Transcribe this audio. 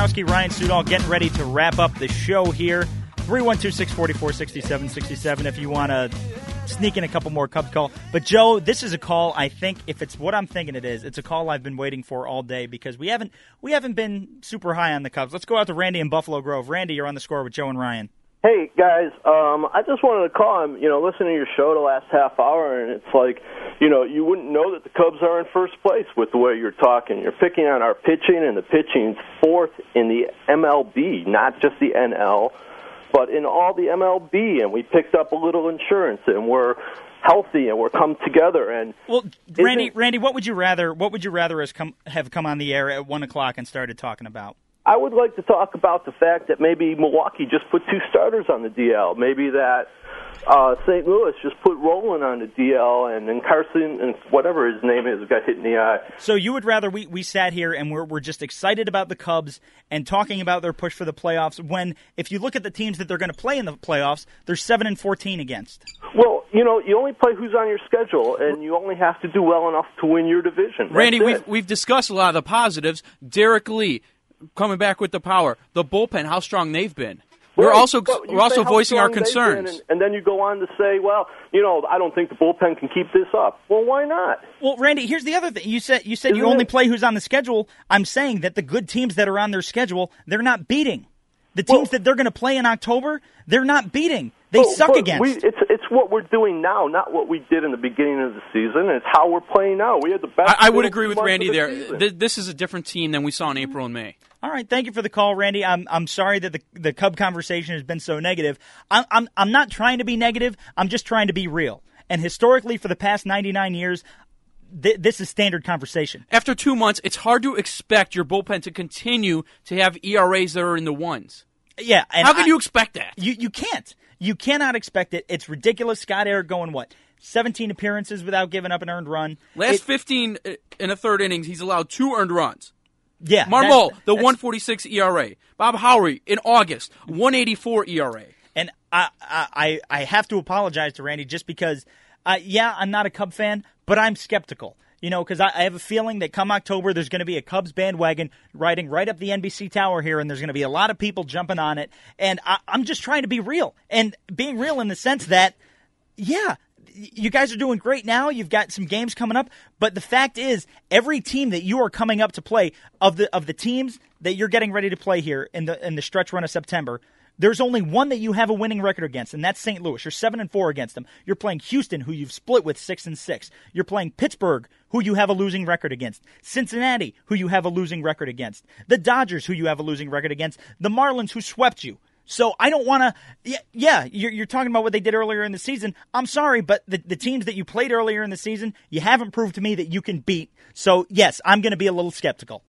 Dombrowski, Ryan Sudol, getting ready to wrap up the show here. 312-644-6767 if you want to sneak in a couple more Cubs call. But, Joe, this is a call, I think, if it's what I'm thinking it is, it's a call I've been waiting for all day because we haven't been super high on the Cubs. Let's go out to Randy in Buffalo Grove. Randy, you're on the score with Joe and Ryan. Hey, guys, I just wanted to call. I'm, listening to your show the last half hour, and it's like, you wouldn't know that the Cubs are in first place with the way you're talking. You're picking on our pitching, and the pitching's fourth in the MLB, not just the NL, but in all the MLB, and we picked up a little insurance, and we're healthy, and we're come together. And well, Randy, what would you rather have come on the air at 1 o'clock and started talking about? I would like to talk about the fact that maybe Milwaukee just put 2 starters on the DL. Maybe that St. Louis just put Roland on the DL, and then Carson and whatever his name is got hit in the eye. So you would rather we sat here and we're just excited about the Cubs and talking about their push for the playoffs when, if you look at the teams that they're going to play in the playoffs, they're 7-14 against. Well, you only play who's on your schedule, and you only have to do well enough to win your division. Randy, we've discussed a lot of the positives. Derek Lee coming back with the power, the bullpen, how strong they've been. We're also voicing our concerns. And then you go on to say, well, I don't think the bullpen can keep this up. Well, why not? Well, Randy, here's the other thing. You said you only play who's on the schedule. I'm saying that the good teams that are on their schedule, they're not beating. The teams that they're going to play in October, they're not beating. They suck against. It's what we're doing now, not what we did in the beginning of the season. It's how we're playing now. We had the best. I would agree with Randy there. This is a different team than we saw in April and May. All right, thank you for the call, Randy. I'm sorry that the Cub conversation has been so negative. I'm not trying to be negative. I'm just trying to be real. And historically, for the past 99 years, this is standard conversation. After 2 months, it's hard to expect your bullpen to continue to have ERAs that are in the ones. Yeah, and how can you expect that? You can't. You cannot expect it. It's ridiculous. Scott Eric going, 17 appearances without giving up an earned run. Last 15 in a third innings, he's allowed 2 earned runs. Yeah, Marmol, the 146 ERA. Bob Howery, in August, 184 ERA. And I have to apologize to Randy just because, I'm not a Cub fan, but I'm skeptical. Because I have a feeling that come October, there's going to be a Cubs bandwagon riding right up the NBC tower here, and there's going to be a lot of people jumping on it. And I'm just trying to be real. And being real in the sense that, you guys are doing great now. You've got some games coming up. But the fact is, every team that you are coming up to play, of the teams that you're getting ready to play here in the stretch run of September, there's only one that you have a winning record against, and that's St. Louis. You're 7-4 against them. You're playing Houston, who you've split with 6-6. You're playing Pittsburgh, who you have a losing record against. Cincinnati, who you have a losing record against. The Dodgers, who you have a losing record against. The Marlins, who swept you. So I don't want to you're talking about what they did earlier in the season. I'm sorry, but the teams that you played earlier in the season, you haven't proved to me that you can beat. So, yes, I'm going to be a little skeptical.